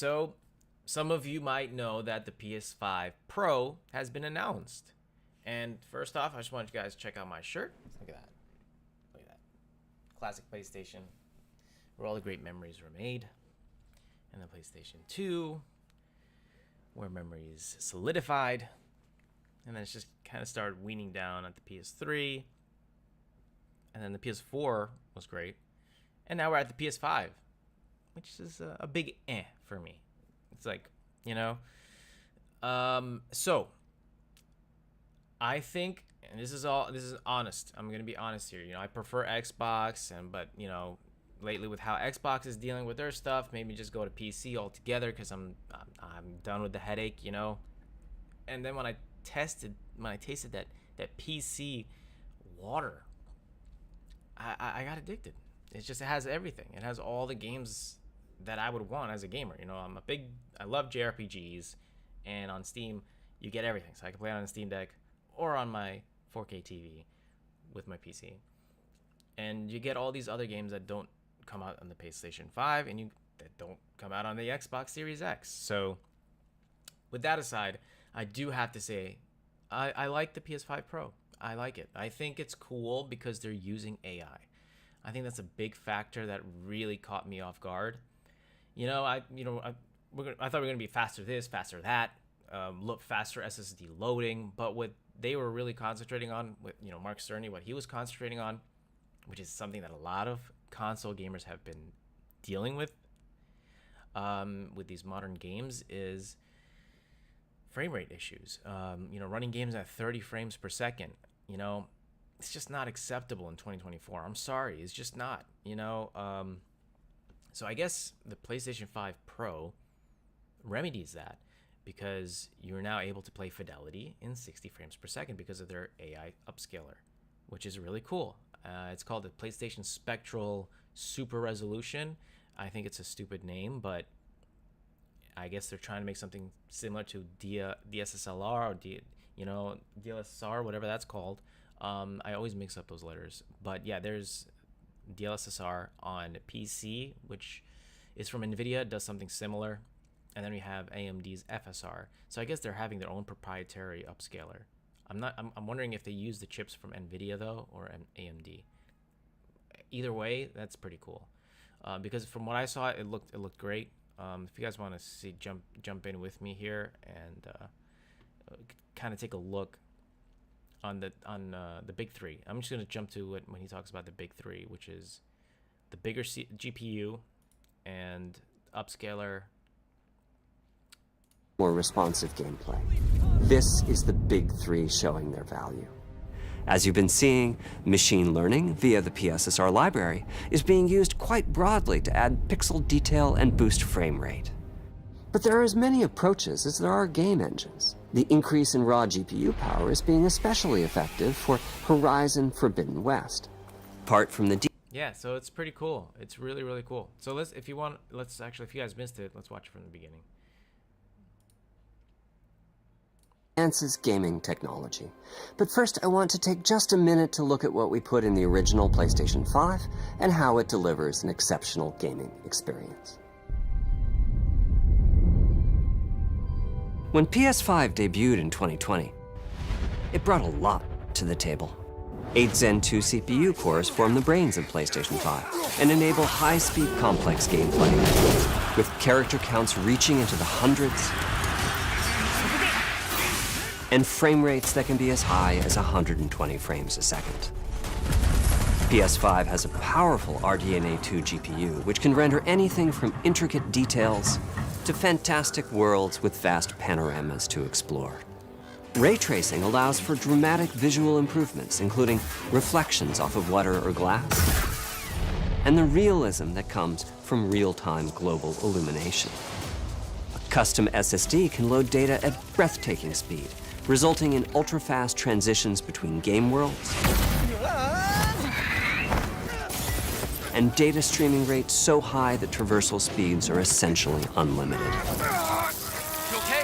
So some of you might know that the PS5 Pro has been announced. And first off, I just want you guys to check out my shirt. Look at that. Look at that. Classic PlayStation, where all the great memories were made. And the PlayStation 2, where memories solidified. And then it's just kind of started weaning down at the PS3. And then the PS4 was great. And now we're at the PS5, which is a big for me. It's like, so I think, and this is honest. I'm going to be honest here. I prefer Xbox, but lately with how Xbox is dealing with their stuff, maybe just go to PC altogether because I'm done with the headache, And then when I tasted that PC water, I got addicted. It has everything. It has all the games that I would want as a gamer. I love JRPGs, and on Steam you get everything. So I can play it on a Steam Deck or on my 4K TV with my PC. And you get all these other games that don't come out on the PlayStation 5 and that don't come out on the Xbox Series X. So with that aside, I do have to say I like the PS5 Pro. I like it. I think it's cool because they're using AI. I think that's a big factor that really caught me off guard. I thought we were gonna be faster this, faster that, faster SSD loading, but what they were really concentrating on, with Mark Cerny, what he was concentrating on, which is something that a lot of console gamers have been dealing with these modern games, is frame rate issues. Running games at 30 frames per second. It's just not acceptable in 2024. I'm sorry, it's just not. So I guess the PlayStation 5 Pro remedies that because you're now able to play Fidelity in 60 frames per second because of their AI upscaler, which is really cool. It's called the PlayStation Spectral Super Resolution. I think it's a stupid name, but I guess they're trying to make something similar to DSSLR or DLSR, whatever that's called. I always mix up those letters, but yeah, there's DLSSR on PC, which is from NVIDIA, does something similar, and then we have AMD's FSR. So I guess they're having their own proprietary upscaler. I'm wondering if they use the chips from NVIDIA though, or AMD. Either way, that's pretty cool, because from what I saw, it looked great. If you guys want to see, jump in with me here and kind of take a look on the big three. I'm just gonna jump to it when he talks about the big three, which is the bigger GPU and upscaler. More responsive gameplay. This is the big three showing their value. As you've been seeing, machine learning via the PSSR library is being used quite broadly to add pixel detail and boost frame rate. But there are as many approaches as there are game engines. The increase in raw GPU power is being especially effective for Horizon Forbidden West. Apart from the Yeah, so it's pretty cool. It's really, really cool. So if you guys missed it, let's watch it from the beginning. Advances gaming technology. But first, I want to take just a minute to look at what we put in the original PlayStation 5 and how it delivers an exceptional gaming experience. When PS5 debuted in 2020, it brought a lot to the table. 8 Zen 2 CPU cores form the brains of PlayStation 5 and enable high-speed complex gameplay, with character counts reaching into the hundreds and frame rates that can be as high as 120 frames a second. PS5 has a powerful RDNA 2 GPU, which can render anything from intricate details to fantastic worlds with vast panoramas to explore. Ray tracing allows for dramatic visual improvements, including reflections off of water or glass, and the realism that comes from real-time global illumination. A custom SSD can load data at breathtaking speed, resulting in ultra-fast transitions between game worlds and data streaming rates so high that traversal speeds are essentially unlimited. You okay?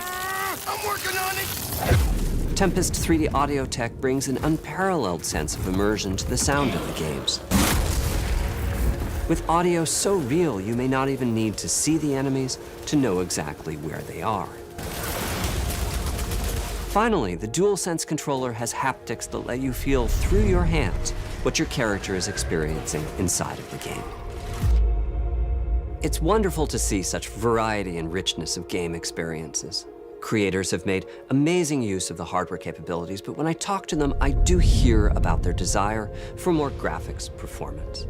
I'm working on it! Tempest 3D audio tech brings an unparalleled sense of immersion to the sound of the games. with audio so real you may not even need to see the enemies to know exactly where they are. Finally, the DualSense controller has haptics that let you feel through your hands what your character is experiencing inside of the game. It's wonderful to see such variety and richness of game experiences. Creators have made amazing use of the hardware capabilities, but when I talk to them, I do hear about their desire for more graphics performance.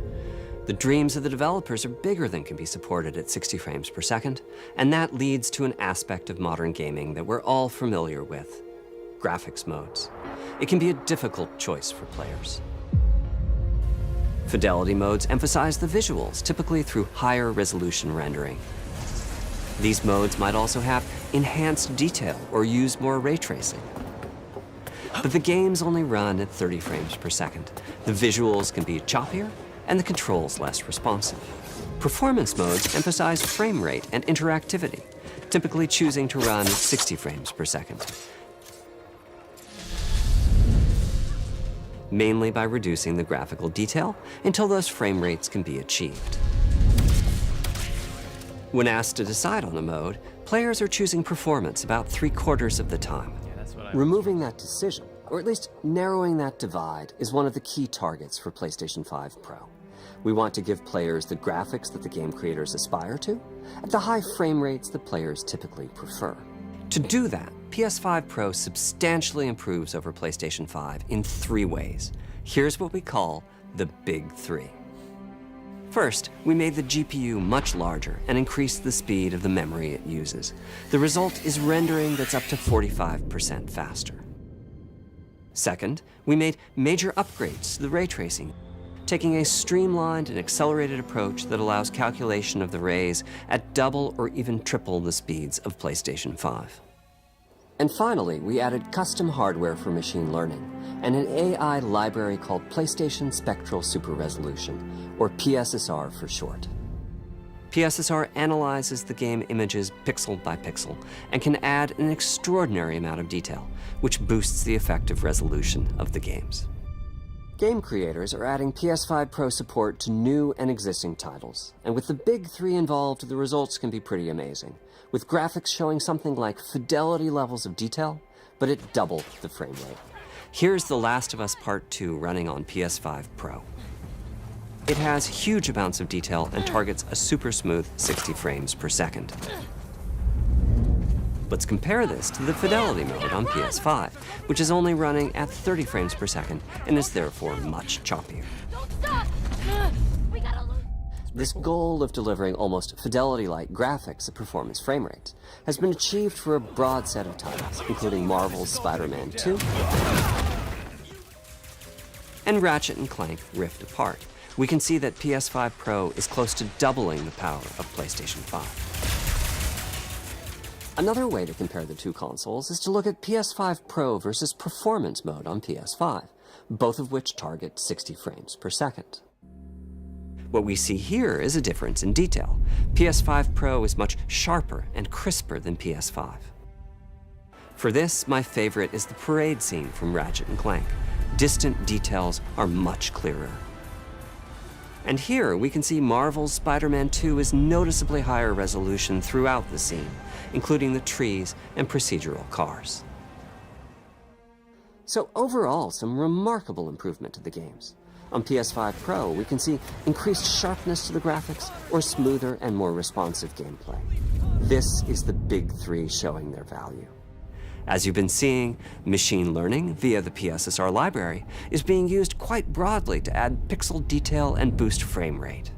The dreams of the developers are bigger than can be supported at 60 frames per second, and that leads to an aspect of modern gaming that we're all familiar with: graphics modes. It can be a difficult choice for players. Fidelity modes emphasize the visuals, typically through higher resolution rendering. These modes might also have enhanced detail or use more ray tracing. But the games only run at 30 frames per second. The visuals can be choppier and the controls less responsive. Performance modes emphasize frame rate and interactivity, typically choosing to run at 60 frames per second, mainly by reducing the graphical detail until those frame rates can be achieved. When asked to decide on a mode, players are choosing performance about 3/4 of the time. Yeah, that's what Removing that decision, or at least narrowing that divide, is one of the key targets for PlayStation 5 Pro. We want to give players the graphics that the game creators aspire to, at the high frame rates that players typically prefer. To do that, PS5 Pro substantially improves over PlayStation 5 in 3 ways. Here's what we call the Big 3. First, we made the GPU much larger and increased the speed of the memory it uses. The result is rendering that's up to 45% faster. Second, we made major upgrades to the ray tracing, taking a streamlined and accelerated approach that allows calculation of the rays at double or even triple the speeds of PlayStation 5. And finally, we added custom hardware for machine learning and an AI library called PlayStation Spectral Super Resolution, or PSSR for short. PSSR analyzes the game images pixel by pixel and can add an extraordinary amount of detail, which boosts the effective resolution of the games. Game creators are adding PS5 Pro support to new and existing titles, and with the Big 3 involved, the results can be pretty amazing, with graphics showing something like fidelity levels of detail, but at double the frame rate. Here's The Last of Us Part 2 running on PS5 Pro. It has huge amounts of detail and targets a super smooth 60 frames per second. Let's compare this to the Fidelity mode on PS5, which is only running at 30 frames per second and is therefore much choppier. Don't stop! We gotta lose. This goal of delivering almost Fidelity-like graphics at performance frame rates has been achieved for a broad set of titles, including Marvel's Spider-Man 2 and Ratchet & Clank Rift Apart. We can see that PS5 Pro is close to doubling the power of PlayStation 5. Another way to compare the two consoles is to look at PS5 Pro versus Performance mode on PS5, both of which target 60 frames per second. What we see here is a difference in detail. PS5 Pro is much sharper and crisper than PS5. For this, my favorite is the parade scene from Ratchet & Clank. Distant details are much clearer. And here we can see Marvel's Spider-Man 2 is noticeably higher resolution throughout the scene, including the trees and procedural cars. So overall, some remarkable improvement to the games. On PS5 Pro, we can see increased sharpness to the graphics or smoother and more responsive gameplay. This is the Big 3 showing their value. As you've been seeing, machine learning via the PSSR library is being used quite broadly to add pixel detail and boost frame rate.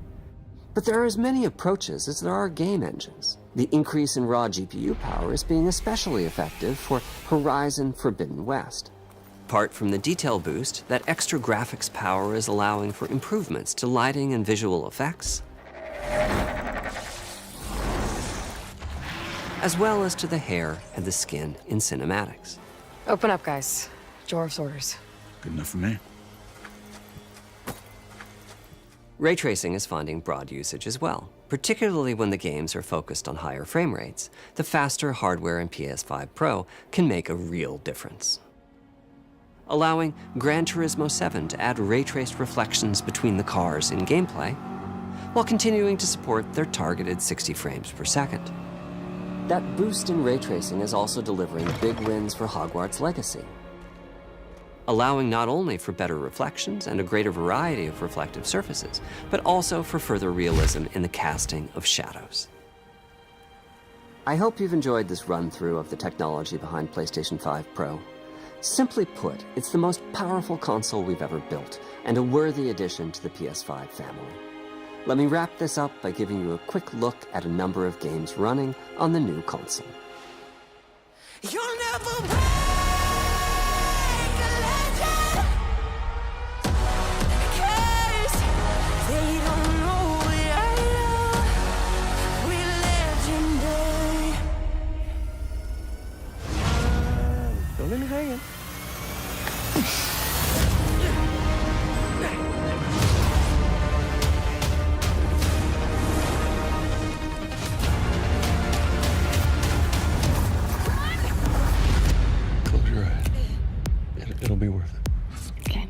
But there are as many approaches as there are game engines. The increase in raw GPU power is being especially effective for Horizon Forbidden West. Apart from the detail boost, that extra graphics power is allowing for improvements to lighting and visual effects, as well as to the hair and the skin in cinematics. Open up, guys. Jorv's orders. Good enough for me. Ray tracing is finding broad usage as well, particularly when the games are focused on higher frame rates. The faster hardware in PS5 Pro can make a real difference. Allowing Gran Turismo 7 to add ray-traced reflections between the cars in gameplay, while continuing to support their targeted 60 frames per second. That boost in ray tracing is also delivering big wins for Hogwarts Legacy, allowing not only for better reflections and a greater variety of reflective surfaces, but also for further realism in the casting of shadows. I hope you've enjoyed this run-through of the technology behind PlayStation 5 Pro. Simply put, it's the most powerful console we've ever built, and a worthy addition to the PS5 family. Let me wrap this up by giving you a quick look at a number of games running on the new console. You'll never break a legend, 'cause they don't know we are. We're legendary. Don't let me hang. Close your eyes. It'll be worth it. Okay.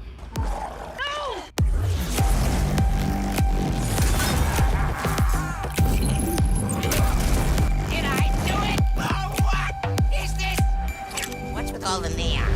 Did I do it? Oh, what is this? What's with all the neon?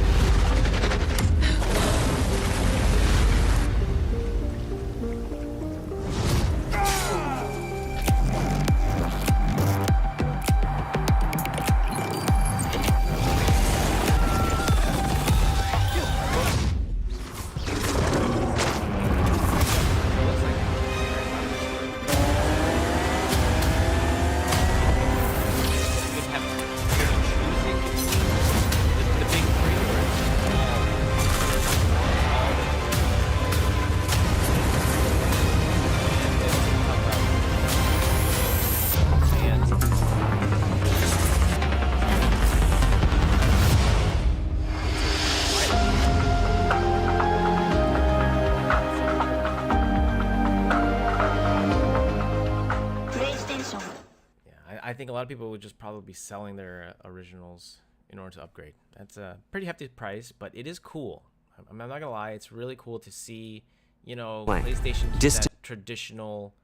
I think a lot of people would just probably be selling their originals in order to upgrade. That's a pretty hefty price, but it is cool. I'm not gonna lie, it's really cool to see, you know, Blank. PlayStation keep Distant. that traditional,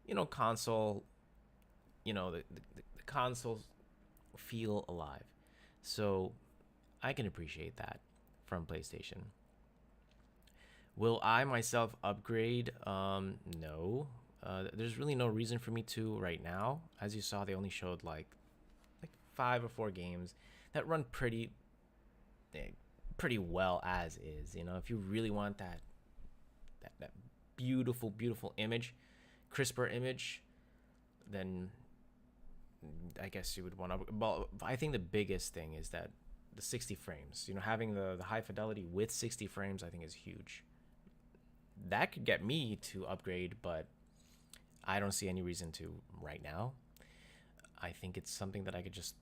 you know, console, you know, the consoles feel alive. So I can appreciate that from PlayStation. Will I myself upgrade? No. There's really no reason for me to right now. As you saw, they only showed like 5 or 4 games that run pretty well as is. You know, if you really want that beautiful image, crisper image, then I guess you would want to. Well, I think the biggest thing is that the 60 frames. You know, having the high fidelity with 60 frames, I think is huge. That could get me to upgrade, but I don't see any reason to right now. I think it's something that I could just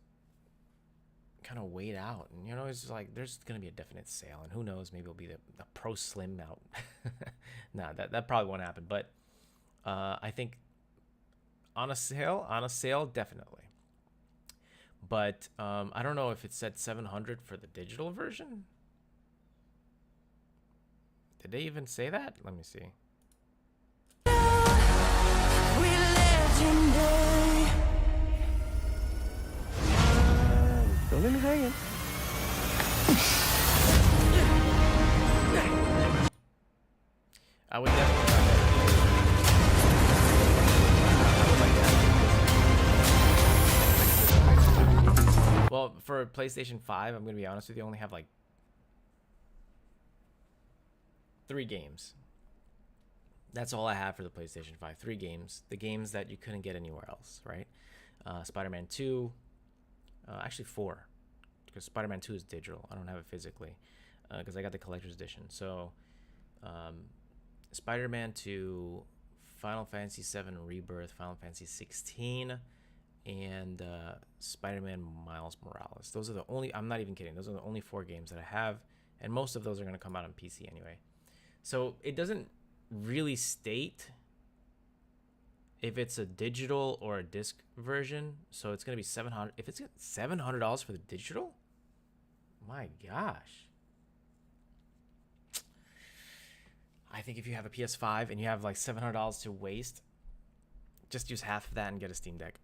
kind of wait out. And, you know, it's like there's going to be a definite sale. And who knows, maybe it'll be the Pro Slim out. Nah, that probably won't happen. But I think on a sale, definitely. But I don't know if it said $700 for the digital version. Did they even say that? Let me see. Don't let me hang. I would definitely. Well, for PlayStation 5, I'm gonna be honest with you, I only have like 3 games. That's all I have for the PlayStation 5. 3 games. The games that you couldn't get anywhere else, right? Spider-Man 2. Actually 4. Because Spider-Man 2 is digital. I don't have it physically. Because I got the collector's edition. So, Spider-Man 2, Final Fantasy 7 Rebirth, Final Fantasy 16, and Spider-Man Miles Morales. Those are the only... I'm not even kidding. Those are the only 4 games that I have. And most of those are going to come out on PC anyway. So, it doesn't really state if it's a digital or a disc version. So it's gonna be $700. If it's $700 for the digital, my gosh. I think if you have a PS5 and you have like $700 to waste, just use half of that and get a Steam Deck.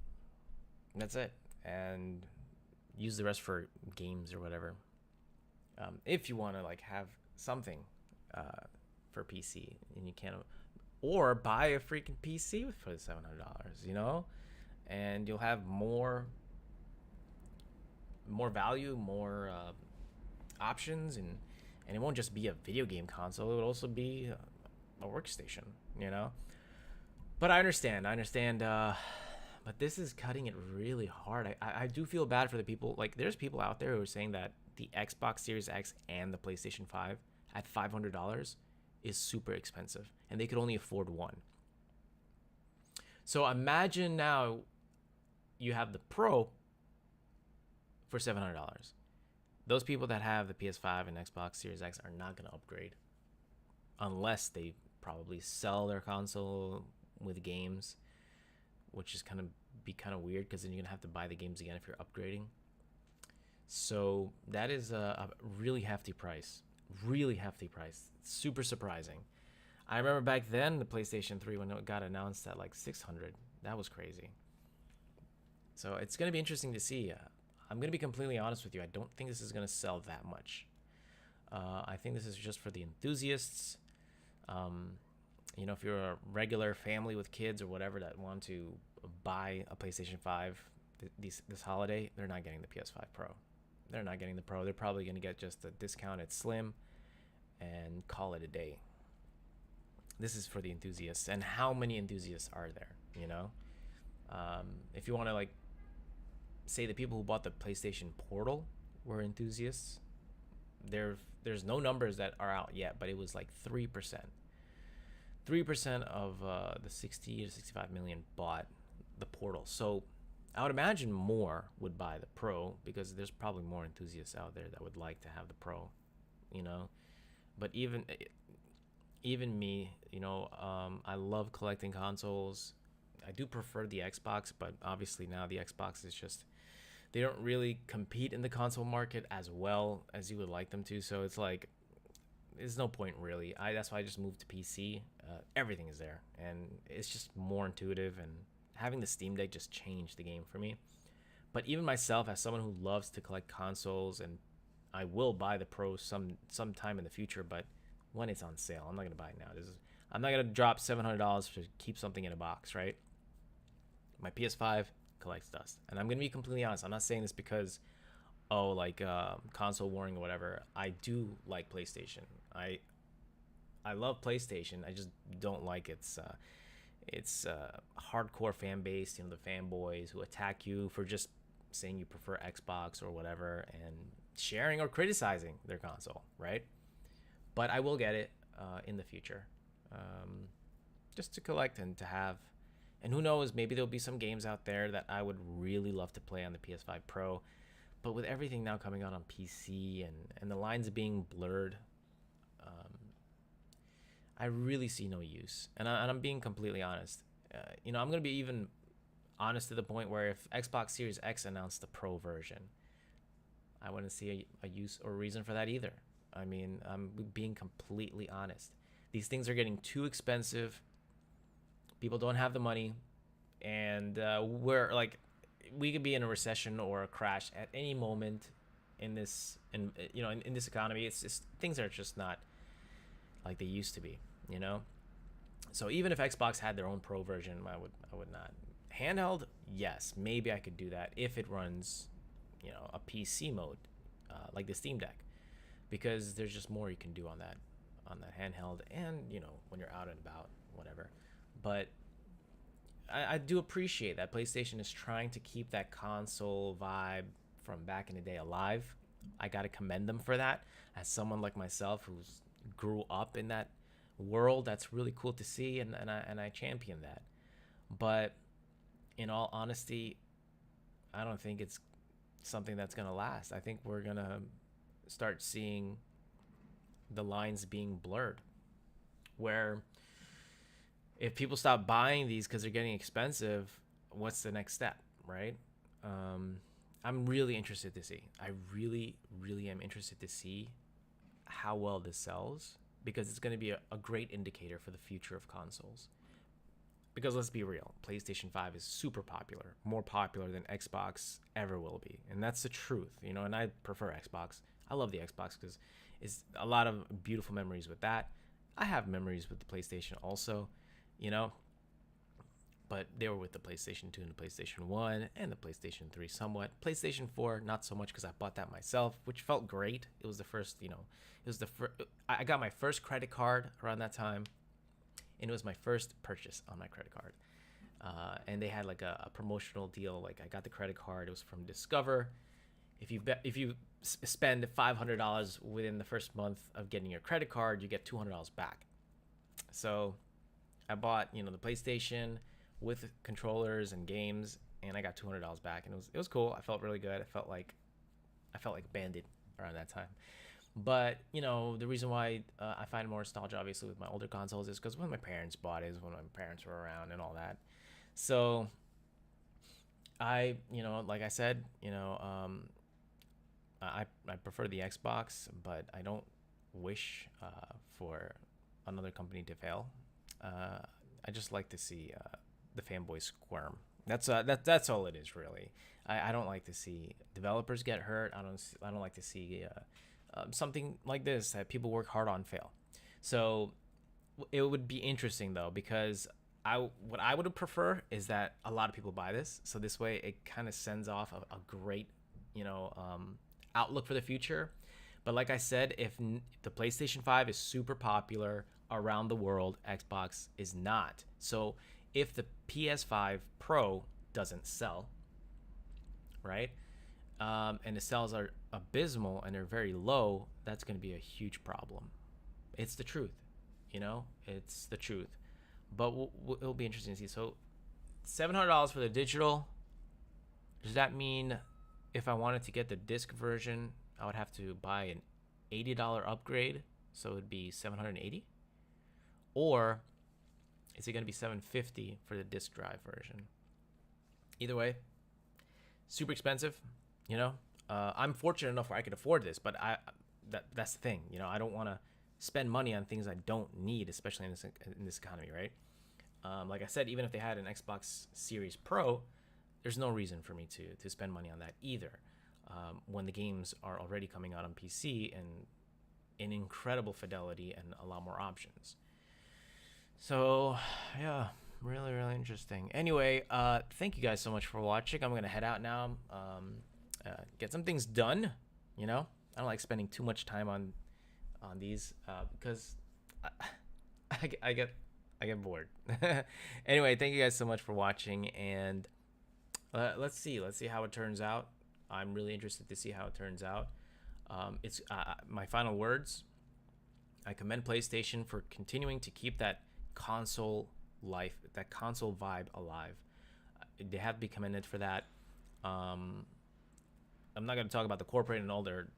That's it, and use the rest for games or whatever. If you want to like have something for PC, and you can't, or buy a freaking PC for the $700, you know, and you'll have more value, more options, and it won't just be a video game console. It would also be a workstation, you know. But I understand. But this is cutting it really hard. I do feel bad for the people. Like, there's people out there who are saying that the Xbox Series X and the PlayStation 5 at $500 is super expensive, and they could only afford one. So imagine now you have the Pro for $700. Those people that have the PS5 and Xbox Series X are not going to upgrade unless they probably sell their console with games, which is kind of weird, because then you're gonna have to buy the games again if you're upgrading. So that is a really hefty price. Super surprising. I remember back then the PlayStation 3, when it got announced at like $600, that was crazy. So it's gonna be interesting to see. I'm gonna be completely honest with you. I don't think this is gonna sell that much. I think this is just for the enthusiasts. You know, if you're a regular family with kids or whatever that want to buy a PlayStation 5 this holiday, they're not getting the PS5 Pro. They're not getting the Pro. They're probably going to get just a discounted Slim and call it a day. This is for the enthusiasts. And how many enthusiasts are there, you know? If you want to, like, say the people who bought the PlayStation Portal were enthusiasts, there's no numbers that are out yet, but it was like 3%. 3% of the 60 to 65 million bought the Portal. So I would imagine more would buy the Pro, because there's probably more enthusiasts out there that would like to have the Pro, you know. But even me, you know, I love collecting consoles. I do prefer the Xbox, but obviously now the Xbox is just, they don't really compete in the console market as well as you would like them to. So it's like, there's no point really. That's why I just moved to PC. Everything is there, and it's just more intuitive, and having the Steam Deck just changed the game for me. But even myself, as someone who loves to collect consoles, and I will buy the Pro sometime in the future, but when it's on sale, I'm not gonna buy it now. I'm not gonna drop $700 to keep something in a box, right? My PS5 collects dust, and I'm gonna be completely honest. I'm not saying this because, console warring or whatever. I do like PlayStation. I love PlayStation. I just don't like its hardcore fan base. You know, the fanboys who attack you for just saying you prefer Xbox or whatever, and sharing or criticizing their console, right? But I will get it in the future, just to collect and to have. And who knows, maybe there'll be some games out there that I would really love to play on the PS5 Pro. But with everything now coming out on PC and the lines being blurred, I really see no use. And I'm being completely honest. You know, I'm going to be even honest to the point where if Xbox Series X announced the Pro version, I wouldn't see a use or reason for that either. I mean, I'm being completely honest. These things are getting too expensive. People don't have the money. And we could be in a recession or a crash at any moment in this economy. It's just, things are just not like they used to be, you know. So even if Xbox had their own Pro version, I would not. Handheld, yes, maybe I could do that if it runs, you know, a PC mode, like the Steam Deck, because there's just more you can do on that handheld, and you know, when you're out and about, whatever. But I do appreciate that PlayStation is trying to keep that console vibe from back in the day alive. I gotta commend them for that. As someone like myself who's grew up in that world, that's really cool to see, and I champion that. But in all honesty, I don't think it's something that's gonna last. I think we're gonna start seeing the lines being blurred, where if people stop buying these because they're getting expensive, what's the next step, right? I'm really interested to see. I really, really am interested to see how well this sells, because it's going to be a great indicator for the future of consoles. because let's be real, PlayStation 5 is super popular, more popular than Xbox ever will be. And that's the truth, you know, and I prefer Xbox. I love the Xbox because it's a lot of beautiful memories with that. I have memories with the PlayStation also, you know, but they were with the PlayStation 2 and the PlayStation 1 and the PlayStation 3 somewhat. PlayStation 4, not so much because I bought that myself, which felt great. It was the first, you know, it was the first, I got my first credit card around that time, and it was my first purchase on my credit card. And they had like a promotional deal. Like I got the credit card, it was from Discover. If you spend $500 within the first month of getting your credit card, you get $200 back. So I bought, you know, the PlayStation with controllers and games, and I got $200 back, and it was cool. I felt really good. I felt like a bandit around that time. But you know, the reason why I find more nostalgia, obviously, with my older consoles is because when my parents bought it, is when my parents were around and all that. So I, you know, like I said, you know, I prefer the Xbox, but I don't wish for another company to fail. I just like to see the fanboys squirm. That's all it is, really. I don't like to see developers get hurt. I don't like to see something like this that people work hard on fail. So it would be interesting though, because what I would prefer is that a lot of people buy this, so this way it kind of sends off a great, you know, outlook for the future. But like I said, if the PlayStation 5 is super popular around the world, Xbox is not. So if the PS5 Pro doesn't sell, right, and the sales are abysmal and they're very low, that's going to be a huge problem. It's the truth, you know, it's the truth. But it'll be interesting to see. So $700 for the digital. Does that mean if I wanted to get the disc version, I would have to buy an $80 upgrade, so it would be $780? Or is it going to be $750 for the disc drive version? Either way, super expensive, you know. I'm fortunate enough where I could afford this, but that's the thing, you know. I don't want to spend money on things I don't need, especially in this economy, right? Like I said, even if they had an Xbox Series Pro, there's no reason for me to spend money on that either, when the games are already coming out on PC and in incredible fidelity and a lot more options. So yeah, really, really interesting. Anyway, thank you guys so much for watching. I'm gonna head out now, get some things done. You know, I don't like spending too much time on these because I get bored. Anyway, thank you guys so much for watching, and let's see how it turns out. I'm really interested to see how it turns out. It's my final words. I commend PlayStation for continuing to keep that console life, that console vibe alive. They have to be commended for that. I'm not going to talk about the corporate and all their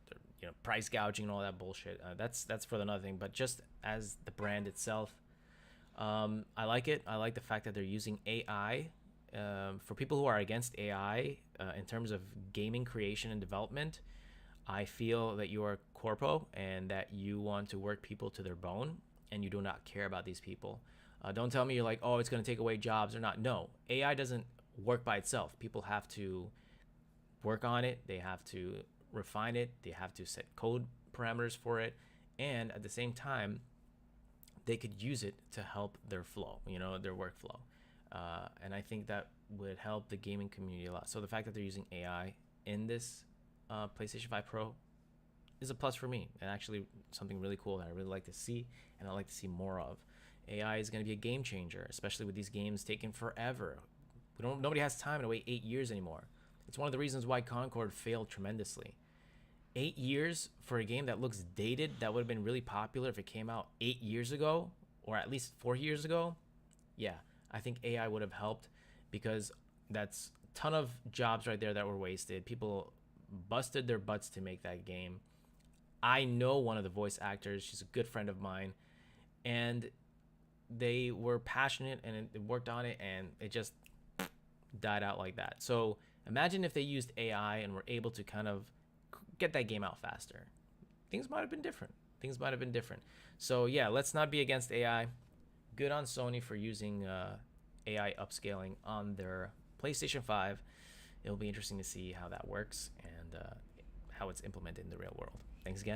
you know, price gouging and all that bullshit. That's for another thing. But just as the brand itself, I like it. I like the fact that they're using AI. For people who are against AI in terms of gaming creation and development, I feel that you are corpo and that you want to work people to their bone, and you do not care about these people. Don't tell me you're like, oh, it's going to take away jobs or not. No, AI doesn't work by itself. People have to work on it. They have to refine it. They have to set code parameters for it. And at the same time, they could use it to help their flow, you know, their workflow. And I think that would help the gaming community a lot. So the fact that they're using AI in this PlayStation 5 Pro is a plus for me, and actually something really cool that I really like to see, and I like to see more of. AI is going to be a game changer, especially with these games taking forever. Nobody has time to wait 8 years anymore. It's one of the reasons why Concord failed tremendously. 8 years for a game that looks dated, that would have been really popular if it came out 8 years ago, or at least 4 years ago. Yeah, I think AI would have helped, because that's a ton of jobs right there that were wasted. People busted their butts to make that game. I know one of the voice actors. She's a good friend of mine, and they were passionate and it worked on it, and it just died out like that. So imagine if they used AI and were able to kind of get that game out faster. Things might have been different. So yeah, let's not be against AI. Good on Sony for using AI upscaling on their PlayStation 5. It'll be interesting to see how that works and how it's implemented in the real world. Thanks again.